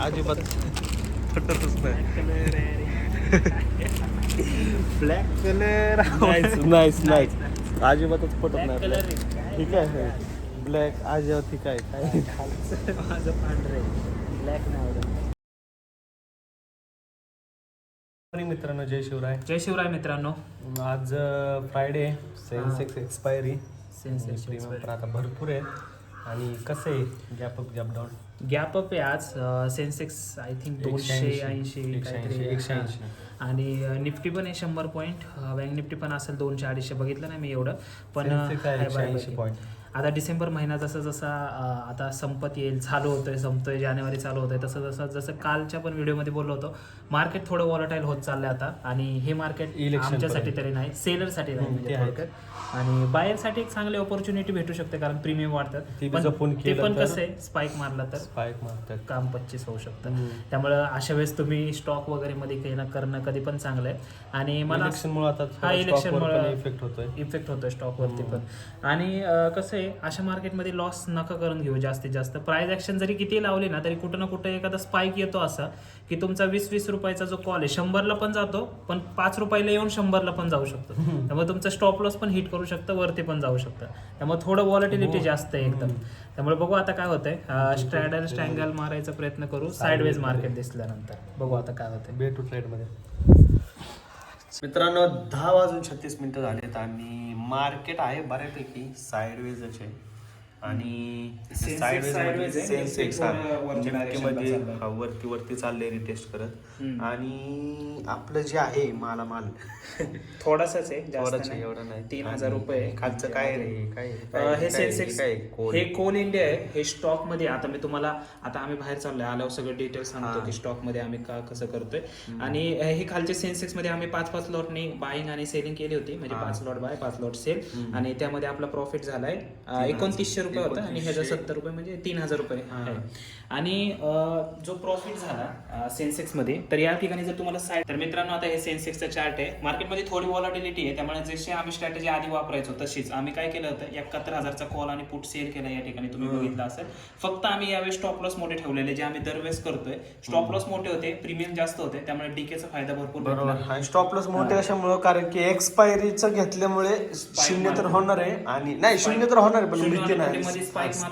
अजिबात पटतच नाही. Black colour nice nice अजिबातच पटत नाही कलर ठीक आहे. ब्लॅक अजिबात ठीक आहे काय. माझं पांढरे ब्लॅक नाही आवडत. मित्रांनो जय शिवराय. जय शिवराय मित्रांनो. आज Friday Sensex expiry. Sensex premium पण आता भरपूर आहे. आणि कसं आहे gap up gap down. Gap up आहे आज. सेन्सेक्स आय थिंक 280 काहीतरी आणि निफ्टी पण आहे 100 पॉईंट. बँक निफ्टी पण असेल 200-250 बघितलं नाही मी एवढं पण 180 पॉईंट. आता डिसेंबर महिना जसा जसा आता संपत येईल, चालू होतोय संपतोय, जानेवारी चालू होतोय, तसं जसं जसं कालच्या पण व्हिडिओमध्ये बोललो होतो मार्केट थोडं वॉलटाईल होत चाललंय आता. आणि हे मार्केट आमच्यासाठी तरी नाही, सेलरसाठी नाही म्हणजे थोडक्यात. आणि बायरसाठी एक चांगली ऑपॉर्च्युनिटी भेटू शकते कारण प्रीमियम वाढतात. ते पण कसं आहे स्पाइक मारला तर काम 25 होऊ शकतं. त्यामुळे अशा वेळेस तुम्ही स्टॉक वगैरे मध्ये काही ना करणं कधी पण चांगलं आहे. आणि मला इलेक्शनमुळे इफेक्ट होतोय स्टॉकवरती पण. आणि कसं आहे अशा मार्केटमध्ये लॉस नका करून घेऊ जास्तीत जास्त. प्राइस ऍक्शन जरी किती लावली ना तरी कुठं ना कुठं एखादा स्पाइक येतो असा की तुमचा 20-20 रुपयाचा जो कॉल आहे 100ला पण जातो, पण 5 रुपयाला येऊन 100ला पण जाऊ शकतो. त्यामुळे तुमचा स्टॉप लॉस पण हिट करू शकतं, वरती पण जाऊ शकतं. त्यामुळे थोडं व्हॉलॅटिलिटी जास्त आहे एकदम. त्यामुळे बघू आता काय होतंय. स्ट्रॅडल स्ट्रँगल मारायचा प्रयत्न करू साईडवेज मार्केट दिसल्यानंतर. बघू आता काय होतंय. भेटू ट्रेडमध्ये. मित्रांनो 10:36 झालेत आणि मार्केट आहे बऱ्यापैकी साईडवेजच आहे. आणि साईडवेज सेन्सेक्स निफ्टीमध्ये वरती चाललंय रिटेस्ट करत. आणि आपलं जे आहे मालामाल थोडासाच आहे, जास्त नाही, एवढं नाही. 3000 रुपये खालचं काय रे काय हे सेन्सेक्स. हे कोल इंडिया आहे. हे स्टॉक मध्ये आता मी तुम्हाला आता आम्ही बाहेर चाललोय आल्यावर सगळं डिटेल्स सांगतो की स्टॉक मध्ये आम्ही कसं करतोय. आणि हे खालचे सेन्सेक्स मध्ये आम्ही 5-5 लॉटनी बाईंग आणि सेलिंग केली होती, म्हणजे 5 लॉट बाय 5 लॉट सेल. आणि त्यामध्ये आपला प्रॉफिट झालाय 2900 रुपये होता आणि ह्याचा 70 रुपये म्हणजे 3000 रुपये आहे. आणि जो प्रॉफिट झाला सेन्सेक्स मध्ये तर या ठिकाणी जर तुम्हाला साईड तर मित्रांनो आता हे सेन्सेक्सचा चार्ट आहे. मार्केटमध्ये थोडी व्हॉलॅटिलिटी आहे, त्यामुळे जशी आम्ही स्ट्रॅटेजी आधी वापरायचो तशीच आम्ही काय केलं होतं 71,000चा कॉल आणि पुट सेल केला. या ठिकाणी तुम्ही बघितलं असेल. फक्त आम्ही यावेळी स्टॉप लॉस मोठे ठेवलेले जे आम्ही दरवेळेस करतोय. स्टॉप लॉस मोठे होते, प्रीमियम जास्त होते, त्यामुळे डीकेचा फायदा भरपूर भेटला. स्टॉप लॉस मोठे अशामुळे कारण की एक्सपायरीचं घेतल्यामुळे शून्य तर होणार आहे. आणि नाही शून्य तर होणार आहे पण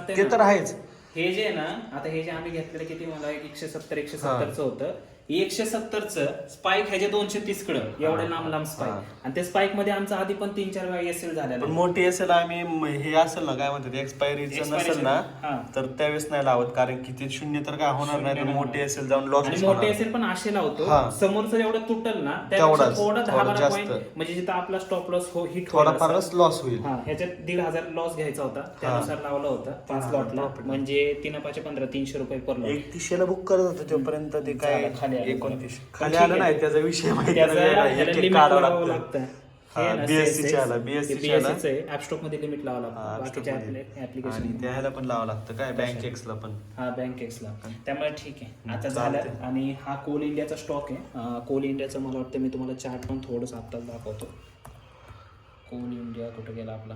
ते तर आहेच. हे जे ना आता हे जे आम्ही घेतलेलं किती मला 170 होतं. 170चं स्पाइक ह्याच्या 230 कडे एवढे लांब स्पाइक. आणि त्या स्पाइक मध्ये आमचा आधी पण 3-4 वेळा एसएल झालेला. पण मोठी एसएल आम्ही हे असेल ना काय म्हणतात एक्सपायरीचं नसेल ना तर त्यावेळेस नाही लावत कारण की ते शून्य तर काय होणार नाही. तर मोठी एसएल जाऊन लॉस. आणि मोठे एसएल पण असे लावतो समोरचं एवढं तुटल ना त्यापेक्षा थोडं 10-12 पॉईंट म्हणजे जिथं आपला स्टॉप लॉस हिट थोडाफारच लॉस होईल. ह्याच्यात 1,500 लॉस घ्यायचा होता, त्यानुसार लावला होता 5 लॉटला. म्हणजे 3-5-15 300 रुपये पर लॉट. 3100 ला बुक करत होतं तोपर्यंत ते काय 29 खाली आलं नाही. त्याचा विषय माहिती लागतं. बीएससी ऍप स्टॉक मध्ये लिमिट लावावं लागतं. बाकीच्या ऍप्लिकेशन त्याला पण लावावं लागतं काय बँक एक्सला पण. बँक एक्सला. त्यामुळे ठीक आहे आता झालं. आणि हा कोल इंडियाचा स्टॉक आहे. कोल इंडियाचा मला वाटतं मी तुम्हाला चार्ट पण थोडंसं आत्ताच दाखवतो. कोल इंडिया कुठं गेला आपला.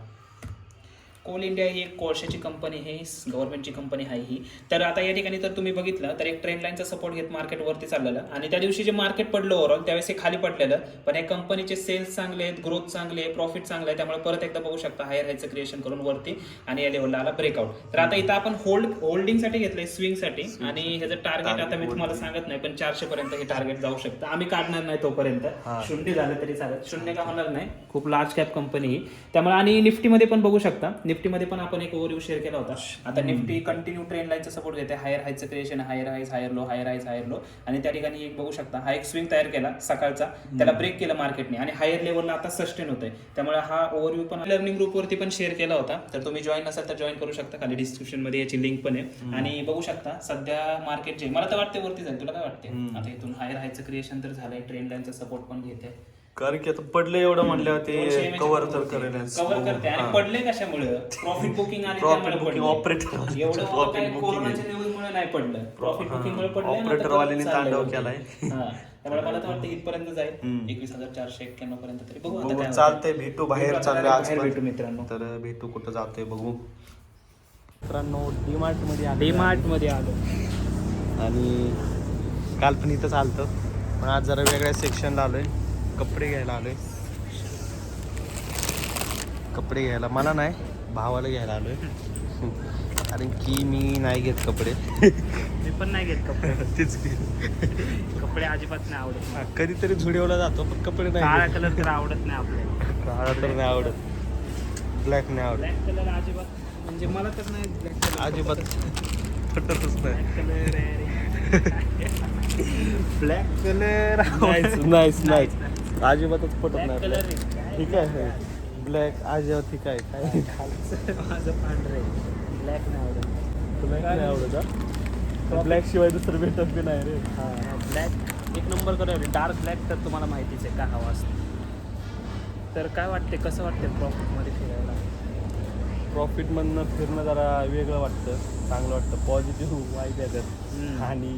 कोल इंडिया ही एक कोळशाची कंपनी आहे, गव्हर्नमेंटची कंपनी आहे ही. तर आता या ठिकाणी तर तुम्ही बघितलं तर एक ट्रेंड लाईनचा सपोर्ट घेत मार्केट वरती चाललेलं. आणि त्या दिवशी जे मार्केट पडलं ओव्हरऑल त्यावेळेस हे खाली पडलेलं. पण या कंपनीचे सेल्स चांगले आहेत, ग्रोथ चांगले आहे, प्रॉफिट चांगलं आहे. त्यामुळे परत एकदा बघू शकता हायर हायचं क्रिएशन करून वरती आणि या लेवलला आला ब्रेकआउट. तर आता इथं आपण होल्डिंगसाठी घेतलंय, स्विंगसाठी. आणि ह्याचं टार्गेट आता मी तुम्हाला सांगत नाही पण 400 पर्यंत हे टार्गेट जाऊ शकतं. आम्ही काढणार नाही तोपर्यंत. 0 झालं तरी चालेल, 0 का होणार नाही. खूप लार्ज कॅप कंपनी ही त्यामुळे. आणि निफ्टीमध्ये पण बघू शकता, निफ्टीमध्ये पण आपण ओव्हरव्ह्यू शेअर केला होता. आता निफ्टी कंटिन्यू ट्रेंड लाईनचा सपोर्ट घेते. हायर हायचं creation, higher highs higher low, higher highs higher low. आणि त्या ठिकाणी एक बघू शकता हा एक स्विंग तयार केला सकाळचा, त्याला ब्रेक केलं मार्केटने आणि हायर लेवलला आता सस्टेन होतंय. त्यामुळे हा ओव्हरव्ह्यू पण लर्निंग ग्रुपवरती पण शेअर केला होता. तर तुम्ही जॉईन नसाल तर जॉईन करू शकता, खाली डिस्क्रिप्शन मध्ये याची लिंक पण आहे. आणि बघू शकता सध्या मार्केट जे मला तर वाटते वरती जाईल. तुला काय वाटते? आता इथून हायर हायचं क्रिएशन तर झालंय, ट्रेंड लाईनचा सपोर्ट पण घेते. कारण की आता पडले एवढं म्हणल्यावर ते कव्हर तर करेल. कव्हर करते. आणि पडले कशामुळे? प्रॉफिट बुकिंग आणि त्यामुळे ऑपरेटर एवढं कोरोनाच्या न्यूजमुळे नाही पडलं, प्रॉफिट बुकिंग मुळे पडलं. ऑपरेटर वाल्याने तांडव केलाय. त्यामुळे मला तर वाटतं इथपर्यंत जाईल 21,491 पर्यंत तरी. बघू आता चालतंय. भेटू बाहेर चाललोय आज भेटू मित्रांनो. तर भेटू कुठं जातोय बघू. मित्रांनो डीमार्ट मध्ये डीमार्ट मध्ये आलो. आणि काल पण इथंच आलतो, पण आज जरा वेगळ्या सेक्शनला आलोय, कपडे घ्यायला आलोय. कपडे घ्यायला मला नाही, भावाला घ्यायला आलोय. कारण की मी नाही घेत कपडे. मी पण नाही घेत कपडे. तेच की कपडे अजिबात नाही आवडत. कधीतरी झुडिओला जातो, पण कपडे नाही. काळा कलर तर आवडत नाही आपल्याला. काळा तर नाही आवडत, ब्लॅक नाही आवडत. ब्लॅक कलर अजिबात, म्हणजे मला तर नाही ब्लॅक कलर अजिबात पटतच नाही. ब्लॅक कलर ब्लॅक कलर नाहीच अजिबातच पटत ब्लॅक नाही. कलर ठीक आहे, ब्लॅक अजिबात ठीक आहे. काय माझं पांढरं आहे, ब्लॅक नाही आवडत. ब्लॅक नाही आवडत का? ब्लॅक शिवाय दुसरं भेटत बी नाही रे. हां, ब्लॅक एक नंबर कलर आहे. डार्क ब्लॅक तर तुम्हाला माहितीच आहे का हवा असतं. तर काय वाटते, कसं वाटते प्रॉफिटमध्ये फिरायला? प्रॉफिटमधनं फिरणं जरा वेगळं वाटतं, चांगलं वाटतं, पॉझिटिव्ह वाईब येतात. आणि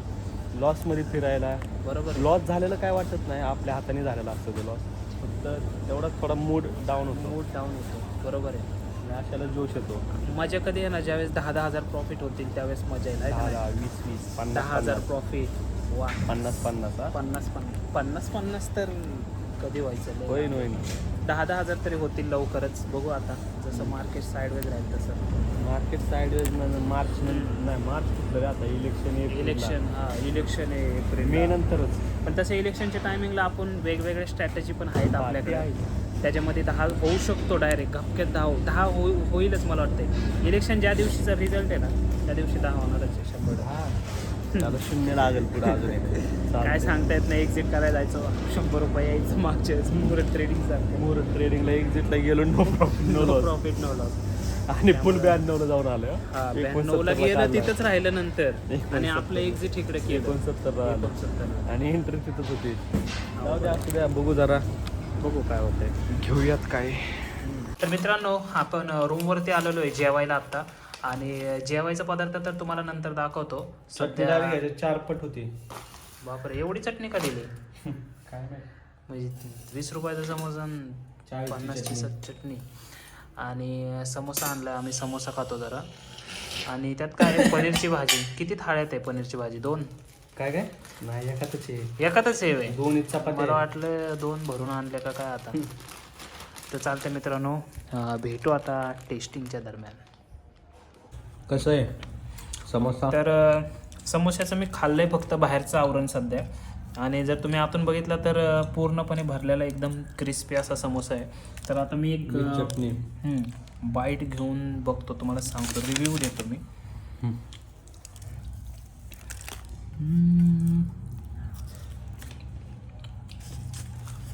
लॉसमध्ये फिरायला बरोबर. लॉस झालेलं काय वाटत नाही, आपल्या हाताने झालेलं असतं ते लॉस. फक्त तेवढाच थोडा मूड डाऊन होतो. मूड डाऊन होतो, बरोबर आहे. आणि अशाला जोश येतो. मजा कधी आहे ना, ज्यावेळेस 10,000 प्रॉफिट होतील त्यावेळेस मजा येईल. 10, 20, 50, 10,000 प्रॉफिट, वा. 50, 50 तर कधी व्हायचं? होईन 10,000 तरी होतील लवकरच. बघू आता जसं मार्केट साईडवेज राहील तसं. मार्केट साईडवेज मार्च नाही, मार्च कुठलं आता इलेक्शन इलेक्शन आहे एप्रिल मे नंतरच. पण तसं इलेक्शनच्या टायमिंगला आपण वेगवेगळे स्ट्रॅटेजी पण आहेत आपल्याकडे. त्याच्यामध्ये 10 होऊ शकतो डायरेक्ट घपक्यात. 10 होईलच मला वाटतं. इलेक्शन ज्या दिवशीचा रिझल्ट आहे ना, त्या दिवशी 10 होणारच आहे 100%. त्याला 0 लागेल पुढे अजून काय सांगता येत नाही. एक्झिट करायला जायचं, 100 रुपये यायचं. मागच्या मुहूर्त ट्रेडिंगला एक्झिटला गेलो, नो प्रॉफिट नो लॉस. आणि फुल 92ला जाऊन आलं. 92ला गेलं, तिथंच राहिलं नंतर. आणि आपलं एक्झिट इकडे केलं 69 आलं आणि एंट्री तिथंच होती. असू द्या, बघू जरा, बघू काय होतंय, घेऊयात काय. तर मित्रांनो, आपण रूमवरती आलेलो आहे जेवायला आत्ता. आणि जेवायचा पदार्थ तर तुम्हाला नंतर दाखवतो. सध्या 4 पट होती. बापरे, एवढी चटणी का दिली? काय नाही, म्हणजे 20 रुपयाचा समोसा, 50ची चटणी. आणि समोसा आणला, आम्ही समोसा खातो जरा. आणि त्यात काय आहे, पनीरची भाजी. किती थाळ्यात आहे पनीरची भाजी? 2? काय नाही, एखादच आहे 2 चपात्या. मला वाटलं 2 भरून आणले का काय आता. तर चालतं मित्रांनो, भेटू आता टेस्टिंगच्या दरम्यान. कसं आहे समोसा? तर समोस्याचं मी खाल्लंय फक्त बाहेरचं आवरण सध्या. आणि जर तुम्ही आतून बघितलं तर पूर्णपणे भरलेला एकदम क्रिस्पी असा समोसा आहे. तर आता मी एक चटणी बाईट घेऊन बघतो, तुम्हाला सांगतो, रिव्ह्यू देतो मी.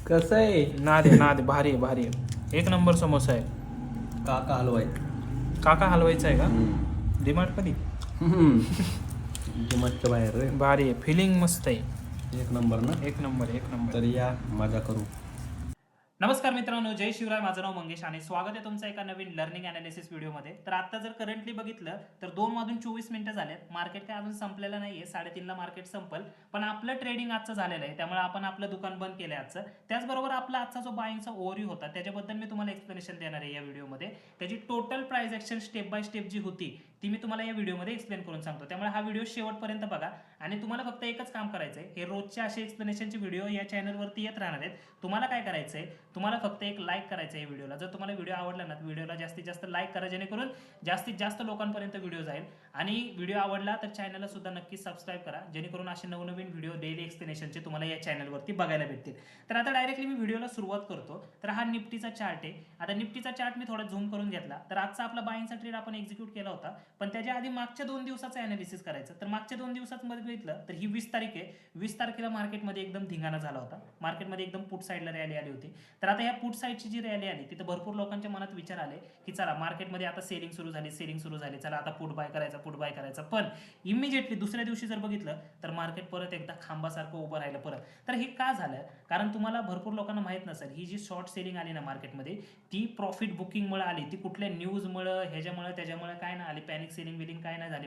कसं आहे? नादे भारी आहे. एक नंबर समोसा आहे. काका हलवाय. काका हलवायचा आहे का? डिमार्ट कधी? डिमार्टच्या बाहेर रे. भारी आहे, फिलिंग मस्त आहे. एक नंबर ना? एक नंबर. तर या मजा करू. नमस्कार मित्रांनो, जय शिवराय. माझं नाव मंगेश आणि स्वागत आहे तुमचं एका नवीन लर्निंग अनालिसिस व्हिडिओमध्ये. तर आता जर करंटली बघितलं तर 2 वाजून 24 मिनिटं झालेत. मार्केट काय अजून संपलेलं नाहीये. 3:30ला मार्केट संपल, पण आपलं ट्रेडिंग आजचं झालेलं आहे, त्यामुळे आपण आपलं दुकान बंद केलंय आजचं. त्याचबरोबर आपला आजचा जो बाईंगचा ओव्हरव्ह्यू होता त्याच्याबद्दल मी तुम्हाला एक्सप्लेनेशन देणार आहे या व्हिडिओमध्ये. त्याची total price action step by step जी होती ती मी तुम्हाला या व्हिडिओमध्ये एक्सप्लेन करून सांगतो. त्यामुळे हा व्हिडिओ शेवटपर्यंत बघा. आणि तुम्हाला फक्त एकच काम करायचंय, हे रोजचे असे एक्सप्लेनेशनचे व्हिडिओ या चॅनलवरती येत राहणार आहेत. तुम्हाला काय करायचंय, तुम्हाला फक्त एक लाईक करायचं आहे व्हिडिओला. जर तुम्हाला व्हिडिओ आवडला ना, व्हिडिओला जास्तीत जास्त लाईक करा, जेणेकरून जास्तीत जास्त लोकांपर्यंत व्हिडिओ जाईल. आणि व्हिडिओ आवडला तर चॅनलला सुद्धा नक्की सबस्क्राईब करा, जेणेकरून असे नवनवीन व्हिडिओ डेली एक्सप्लेनेशनचे तुम्हाला या चॅनलवरती बघायला भेटतील. तर आता डायरेक्टली मी व्हिडिओला सुरुवात करतो. तर हा निफ्टीचा चार्ट आहे. आता निफ्टीचा चार्ट मी थोडा झूम करून घेतला. तर आजचा आपला बाईंगचा ट्रेड आपण एक्झिक्यूट केला होता, पण त्याच्या आधी मागच्या 2 दिवसाचं अनालिसिस करायचं. तर मागच्या 2 दिवसांमध्ये बघितलं तर ही 20 तारीख आहे. 20 तारखेला मार्केटमध्ये एकदम धिंगाणा झाला होता. मार्केटमध्ये एकदम पुट साईडला रॅली आली होती. तर आता या पुट साईडची जी रॅली आली तिथं भरपूर लोकांच्या मनात विचार आले की चला मार्केटमध्ये आता सेलिंग सुरू झाली, चला आता पुट बाय करायचा. पण इमिजिएटली दुसऱ्या दिवशी जर बघितलं तर मार्केट परत एकदा खांबासारखं उभं राहिलं परत. तर हे का झालं? कारण तुम्हाला भरपूर लोकांना माहित नसेल, ही जी शॉर्ट सेलिंग आली ना मार्केटमध्ये, ती प्रॉफिट बुकिंगमुळे आली. ती कुठल्या न्यूजमुळे, ह्याच्यामुळे त्याच्यामुळे काय नाही आली. पॅनिक सेलिंग बिलिंग काय नाही झाली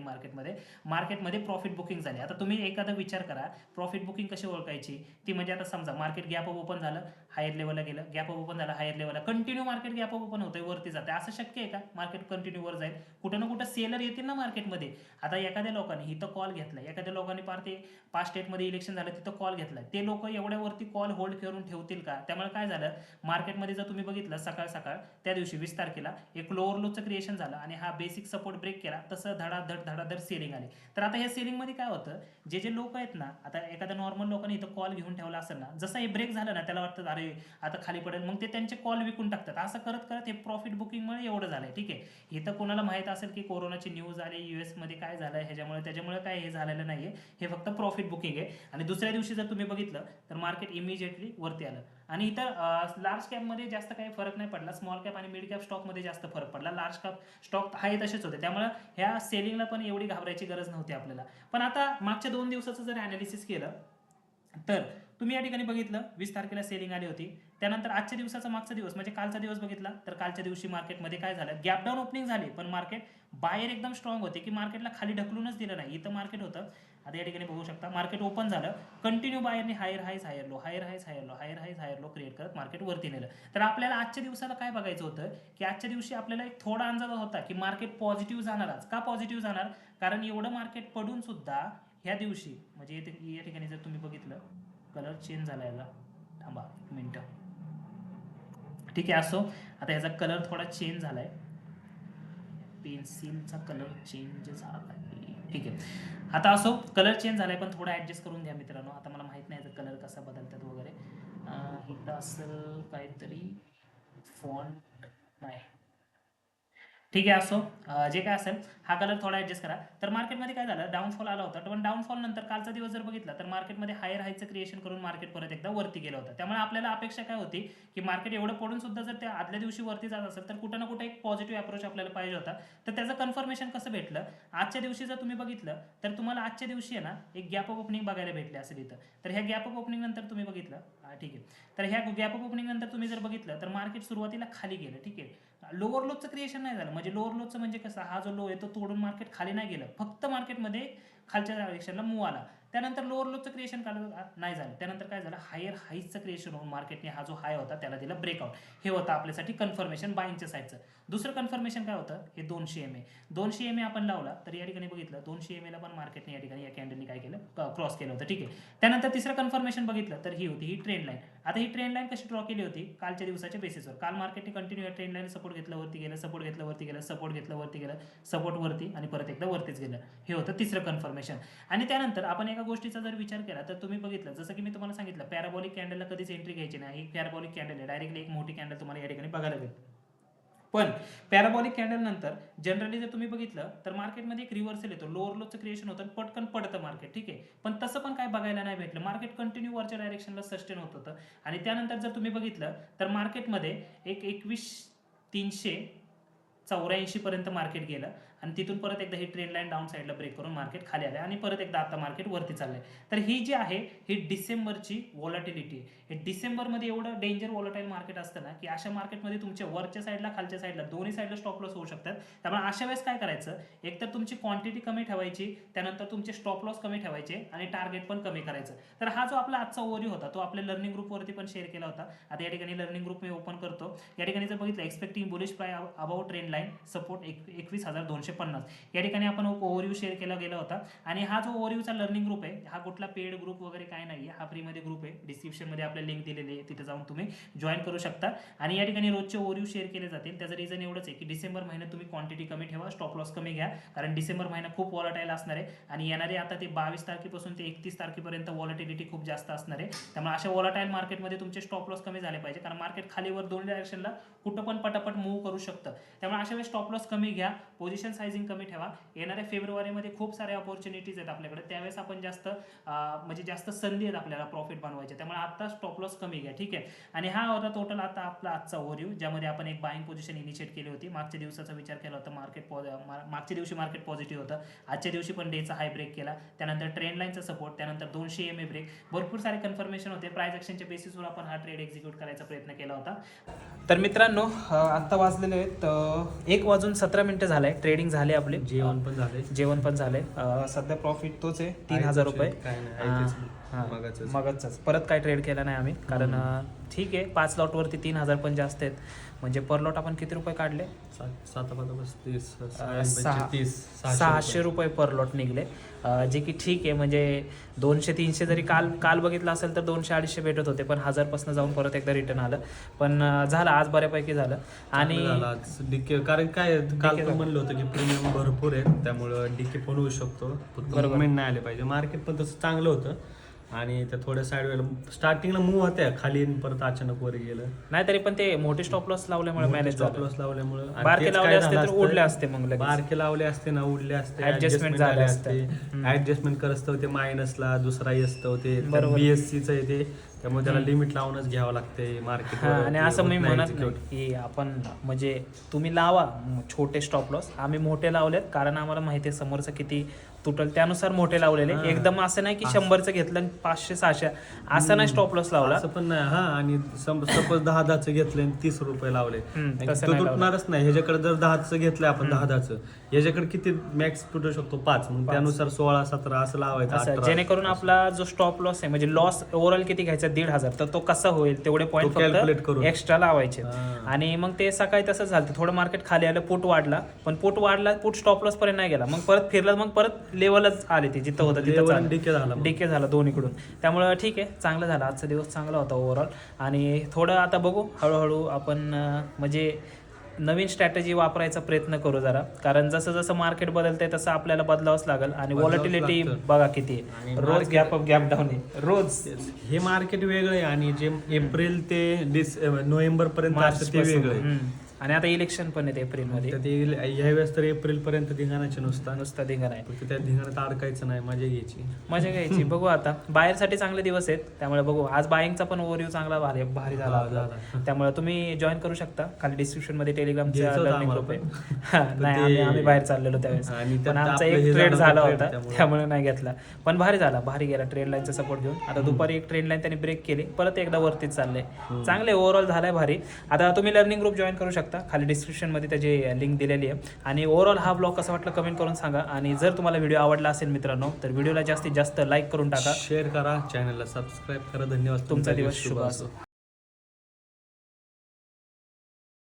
मार्केटमध्ये प्रॉफिट बुकिंग झाली. आता तुम्ही एखादा विचार करा, प्रॉफिट बुकिंग कशी ओळखायची? ती म्हणजे आता समजा मार्केट गॅप ओपन झालं, हायर लेवलला गेलं, गेलं, गॅप अप ओपन झाला हायर लेवलला, continue market gap up open होतंय, वरती जाते, असं शक्य आहे का मार्केट कंटिन्यू वर जाईल? कुठं ना कुठं सेलर येतील ना मार्केटमध्ये. आता एखाद्या लोकांनी इथं कॉल घेतलाय, एखाद्या लोकांनी पार ते 5 स्टेटमध्ये इलेक्शन झालं तिथं कॉल घेतलाय, ते लोक एवढ्यावरती कॉल होल्ड करून ठेवतील का? त्यामुळे काय झालं मार्केटमध्ये जर तुम्ही बघितलं सकाळ सकाळ त्या दिवशी 20 तारखेला एक लोअर लोचं क्रिएशन झालं आणि हा बेसिक सपोर्ट ब्रेक केला, तसं धडाधड सेलिंग आली. तर आता ह्या सेलिंग मध्ये काय होतं, जे लोक आहेत ना, आता एखाद्या नॉर्मल लोकांनी इथं कॉल घेऊन ठेवला असेल ना, जसं हे ब्रेक झालं ना त्याला वाटतं अरे आता खाली पडेल, मग ते त्यांचे कॉल विकून टाकतात. असं करत करत हे प्रॉफिट बुकिंगमुळे एवढं झालंय. ठीक आहे, इथं कोणाला माहित असेल की कोरोनाची न्यूज आली, US मध्ये काय झालं त्याच्यामुळे काय हे झालेलं नाहीये, हे फक्त प्रॉफिट बुकिंग आहे. आणि दुसऱ्या दिवशी जर तुम्ही बघितलं तर मार्केट इमिजिएटली वरती आलं. आणि इतर लार्ज कॅपमध्ये जास्त काही फरक नाही पडला, स्मॉल कॅप आणि मिड कॅप स्टॉकमध्ये जास्त फरक पडला. लार्ज कॅप स्टॉक आहे तसेच होते, त्यामुळे ह्या सेलिंगला पण एवढी घाबरायची गरज नव्हती आपल्याला. पण आता मागच्या 2 दिवसाचं जर अनालिसिस केलं तर तुम्ही या ठिकाणी बघितलं 20 तारखेला सेलिंग आली होती. त्यानंतर आजच्या दिवसाचा मागचा दिवस म्हणजे कालचा दिवस बघितला तर कालच्या दिवशी मार्केटमध्ये काय झालं, गॅप डाऊन ओपनिंग झाली, पण मार्केट बाहेर एकदम स्ट्रॉंग होते की मार्केटला खाली ढकलूनच दिलं नाही. इथं मार्केट होतं, आता या ठिकाणी बघू शकता मार्केट ओपन झालं, कंटिन्यू बाहेरने higher highs higher low create करत मार्केट वरती नेलं. तर आपल्याला आजच्या दिवसाला काय बघायचं होतं की आजच्या दिवशी आपल्याला एक थोडा अंदाज होता की मार्केट पॉझिटिव्ह जाणारच. का पॉझिटिव्ह जाणार? कारण एवढं मार्केट पडून सुद्धा ह्या दिवशी म्हणजे या ठिकाणी जर तुम्ही बघितलं कलर चेंज झाला याला, थांबा एक मिनिट. ठीक आहे, असो आता याचा कलर थोडा चेंज झालाय, पेन्सिलचा कलर चेंज झालाय. ठीक आहे, आता असो कलर चेंज झालाय पण थोडा ऍडजस्ट करून घ्या मित्रांनो. आता मला माहित नाही याचा कलर कसा बदलतात वगैरे. इथं असेल काहीतरी फॉन्ट नाही, ठीक आहे, असो जे काय असेल हा कलर थोडा ऍडजस्ट करा. तर मार्केटमध्ये काय झालं, डाऊनफॉल आला होता, पण डाऊनफॉल नंतर कालचा दिवस जर बघितला तर मार्केटमध्ये हायर हायचं क्रिएशन करून मार्केट परत एकदा वरती गेलं होतं. त्यामुळे आपल्याला अपेक्षा काय होती की मार्केट एवढं पडून सुद्धा जर त्या आदल्या दिवशी वरती जात असेल तर कुठं ना कुठे एक पॉझिटिव्ह अप्रोच आपल्याला पाहिजे होता. तर त्याचं कन्फर्मेशन कसं भेटलं, आजच्या दिवशी जर तुम्ही बघितलं तर तुम्हाला आजच्या दिवशी आहे ना एक गॅप अप ओपनिंग बघायला भेटले असेल इथं. तर ह्या गॅप अप ओपनिंग नंतर तुम्ही बघितलं, ठीक आहे, तर ह्या गॅप अप ओपनिंग नंतर तुम्ही जर बघितलं तर मार्केट सुरुवातीला खाली गेलं. ठीक आहे, लोअर लोचं क्रिएशन नाही झालं, म्हणजे लोअर लोचं म्हणजे कसं, हा जो लो आहे तो तोडून मार्केट खाली नाही गेलं, फक्त मार्केटमध्ये खालच्या डायरेक्शनला मूव्ह आला. त्यानंतर लोअर लोचं क्रिएशन नाही झालं, त्यानंतर काय झालं, हायर हाईजचं क्रिएशन होऊन मार्केटने हा जो हाय होता त्याला दिला ब्रेकआउट. हे होतं आपल्यासाठी कन्फर्मेशन बाईंगच्या साईडचं. दुसरं कन्फर्मेशन काय होतं, हे 200 MA 200 MA आपण लावला तर या ठिकाणी बघितलं 200 MA ला पण मार्केटने या ठिकाणी या कॅन्डलने काय केलं, क्रॉस केलं होतं. ठीक आहे, त्यानंतर तिसरं कन्फर्मेशन बघितलं तर ही होती ही ट्रेंड लाईन. आता ही ट्रेंड लाईन कशी ड्रॉ केली होती, कालच्या दिवसाच्या बेसिसवर. काल मार्केटने कंटिन्यू या ट्रेंड लाईन सपोर्ट घेतलं वरती गेलं, सपोर्ट घेतलं वरती गेलं, सपोर्ट घेतलं वरती गेलं, सपोर्ट वरती आणि परत एकदा वरतीच गेलं. हे होतं तिसरं कन्फर्मेशन. आणि त्यानंतर आपण एका गोष्टीचा जर विचार केला तर तुम्ही बघितलं जसं की मी तुम्हाला सांगितलं पॅराबॉलिक कॅन्डलला कधीच एंट्री घ्यायची नाही. ही पॅराबॉलिक कॅन्डल आहे, डायरेक्टली एक मोठी कॅन्डल तुम्हाला या ठिकाणी बघायला भेटते. पण पॅराबॉलिक कॅन्डल नंतर जनरली जर तुम्ही बघितलं तर मार्केटमध्ये एक रिव्हर्सल येतो, लोअर लोचं क्रिएशन होतं, पटकन पडतं मार्केट. ठीक आहे, पण तसं पण काय बघायला नाही भेटलं, मार्केट कंटिन्यू वरच्या डायरेक्शनला सस्टेन होत होतं. आणि त्यानंतर जर तुम्ही बघितलं तर मार्केटमध्ये एक 21,384 पर्यंत मार्केट गेलं आणि तिथून परत एकदा ही ट्रेंड लाईन डाऊन साईडला ब्रेक करून मार्केट खाली आलं आणि परत एकदा आता मार्केट वरती चाललंय. तर ही जी आहे ही डिसेंबरची व्हॉलॅटिलिटी आहे. हे डिसेंबरमध्ये एवढं डेंजर व्हॉलटाईल मार्केट असतं ना की अशा मार्केटमध्ये तुमच्या वरच्या साईडला खालच्या साईडला दोन्ही साईडला स्टॉप लॉस होऊ शकतात. त्यामुळे अशा वेळेस काय करायचं, एक तर तुमची क्वांटिटी कमी ठेवायची, त्यानंतर तुमचे स्टॉप लॉस कमी ठेवायचे आणि टार्गेट पण कमी करायचं. तर हा जो आपला आजचा ओव्हरव्ह्यू होता तो आपल्या लर्निंग ग्रुपवरती पण शेअर केला होता. आता या ठिकाणी लर्निंग ग्रुप मी ओपन करतो. या ठिकाणी जर बघितलं expecting bullish price about trend line support 21,250 या ठिकाणी आपण ओव्हरव्ह्यू शेअर केला गेला होता. आणि हा जो ओव्हरव्ह्यूचा लर्निंग ग्रुप आहे हा कुठला पेड ग्रुप वगैरे काय नाही आहे, हा फ्रीमध्ये ग्रुप आहे. डिस्क्रिप्शनमध्ये आपल्या लिंक दिलेली आहे, तिथे जाऊन तुम्ही जॉईन करू शकता. आणि या ठिकाणी रोजचे ओव्हरव्ह्यू शेअर केले जातील. त्याचं रिझन एवढंच आहे की डिसेंबर महिन्यात तुम्ही क्वांटिटी कमी ठेवा, स्टॉप लॉस कमी घ्या, कारण डिसेंबर महिना खूप व्हॉलटाईल असणार आहे. आणि येणारे आता ते 22 तारखेपासून ते 31 तारखेपर्यंत व्हॉलटिलिटी खूप जास्त असणार आहे. त्यामुळे अशा व्हॉलटाईल मार्केटमध्ये तुमचे स्टॉप लॉस कमी झाले पाहिजे, कारण मार्केट खालीवर दोन डायरेक्शनला कुठं पण पटापट मूव्ह करू शकतं. त्यामुळे अशा वेळेस स्टॉप लॉस कमी घ्या, पोझिशन सायझिंग कमी ठेवा. येणाऱ्या फेब्रुवारीमध्ये खूप सारे अपॉर्च्युनिटीज आहेत आपल्याकडे, त्यावेळेस आपण जास्त संधी आहेत आपल्याला प्रॉफिट बनवायचे. त्यामुळे आता स्टॉप लॉस कमी घ्या. ठीक आहे, आणि हा होता टोटल आता आपला आजचा ओव्हरव्ह्यू, ज्यामध्ये आपण एक बाईंग पोझिशन इनिशिएट केली होती. मागच्या दिवसाचा विचार केला होता, मागच्या दिवशी मार्केट पॉझिटिव्ह होतं, आजच्या दिवशी पण डेचा हाय ब्रेक केला, त्यानंतर ट्रेंड लाईनचा सपोर्ट, त्यानंतर 200 MA ब्रेक, भरपूर सारे कन्फर्मेशन होते. प्राइस ॲक्शनच्या बेसिसवर आपण हा ट्रेड एक्झिक्यूट करायचा प्रयत्न केला होता. तर मित्रांनो आत्ता वाजलेले आहेत 1:17 झालाय, ट्रेडिंग झाले आपले, जेवण पण झाले. सध्या प्रॉफिट तोच आहे 3,000 रुपये. मगच परत काय ट्रेड केला नाही आम्ही, कारण ठीक आहे. 5 लॉटवरती 3,000 पण जास्त आहेत. म्हणजे पर लॉट आपण किती रुपये काढले? 600 रुपये पर लॉट निघले, जे की ठीक आहे. म्हणजे 200-300 जरी काल बघितलं असेल तर 200-250 भेटत होते, पण 1000 जाऊन परत एकदा रिटर्न आलं. पण झालं आज बऱ्यापैकी झालं. आणि डीके, कारण काय काल पण म्हणलं होतं की प्रीमियम भरपूर आहे, त्यामुळं डीके पण होऊ शकतो, पेमेंट नाही आले पाहिजे. मार्केट पण तसं चांगलं होतं आणि त्या थोड्या साईड स्टार्टिंगला मूव्ह होत्या खाली, परत अचानक वर गेलं. नाही तरी पण ते मोठे स्टॉप लॉस लावल्यामुळे मॅनेज स्टॉप लॉस लावल्यामुळे बारके लावले असते तर उडले असते, मग बारके लावले असते ना, उडले असते, ऍडजस्टमेंट झाले असते. ऍडजस्टमेंट करत ते मायनसला दुसराही असतं ते BSCचं आहे ते, त्यामुळे त्याला लिमिट लावूनच घ्यावं लागते मार्केट. आणि असं मी म्हणत नाही की आपण म्हणजे तुम्ही लावा छोटे स्टॉप लॉस, आम्ही मोठे लावलेत कारण आम्हाला माहिती आहे समोरचं किती तुटल, त्यानुसार मोठे लावलेले. एकदम असं नाही की 100चं घेतलं 500-600 असं नाही स्टॉप लॉस लावला, असं पण नाही. आणि सपोज 10-10चं घेतलं आणि 30 रुपये लावले, तो तुटणारच नाही. ह्याच्याकडे जर 10चं घेतलंय आपण 10-10चं, ह्याच्याकडे किती मॅक्स तुटू शकतो? 5. मग त्यानुसार 16-17 असं लावायचं, जेणेकरून आपला जो स्टॉप लॉस आहे म्हणजे लॉस ओव्हरऑल किती घ्यायचा 1,500, तर तो कसा होईल तेवढे पॉईंट कॅल्क्युलेट करून एक्स्ट्रा लावायचे. आणि मग ते सकाळी तसंच झालं, थोडं मार्केट खाली आलं, पुट वाढला, पण पुट वाढला, पुट स्टॉप लॉस पर्यंत नाही गेला, मग परत फिरला, मग परत लेवलच आले ते जिथं होतं तिथं डीके झाला दोन्हीकडून. त्यामुळे ठीक आहे, चांगलं झालं. आजचा दिवस चांगला होता ओव्हरऑल. आणि थोडं आता बघू हळूहळू आपण म्हणजे नवीन स्ट्रॅटेजी वापरायचा प्रयत्न करू जरा, कारण जसं जसं मार्केट बदलतंय तसं आपल्याला बदलावंच लागेल. आणि व्हॉलॅटिलिटी बघा किती आहे, रोज गॅप अप गॅप डाऊन आहे रोज. हे मार्केट वेगळं आहे आणि जे एप्रिल ते नोव्हेंबर पर्यंत ते वेगळं आहे. आणि आता इलेक्शन पण आहेत एप्रिलमध्ये, ह्यावेळेस तर एप्रिल पर्यंत धिंगाणाचे नुसता धिंगाणा आहे. त्या धिंगाणात अडकायचं नाही, मजा घ्यायची. बघू आता बाहेरसाठी चांगले दिवस आहेत, त्यामुळे बघू. आज बाईंगचा पण ओव्हरव्ह्यू चांगला भारी झाला, त्यामुळे तुम्ही जॉईन करू शकता. खाली डिस्क्रिप्शन मध्ये टेलिग्रामचा लर्निंग ग्रुप आहे. नाही आम्ही बाहेर चाललेलो त्यावेळेस, पण आमचा एक ट्रेड झाला होता त्यामुळे नाही घेतला, पण भारी झाला, भारी गेला ट्रेड लाईनचा सपोर्ट घेऊन. आता दुपारी एक ट्रेड लाईन त्यांनी ब्रेक केली, परत एकदा वरतीच चाललंय. चांगले ओव्हरऑल झालाय भारी. आता तुम्ही लर्निंग ग्रुप जॉईन करू शकता, खाली डिस्क्रिप्शन मध्ये त्याची लिंक दिलेली आहे. आणि ओव्हरऑल हा ब्लॉग कसा वाटला कमेंट करून सांगा. आणि जर तुम्हाला व्हिडिओ आवडला असेल मित्रांनो तर व्हिडिओला जास्तीत जास्त लाईक करून टाका, शेअर करा, चॅनलला सबस्क्राईब करा. धन्यवाद. तुमचा दिवस शुभ असो.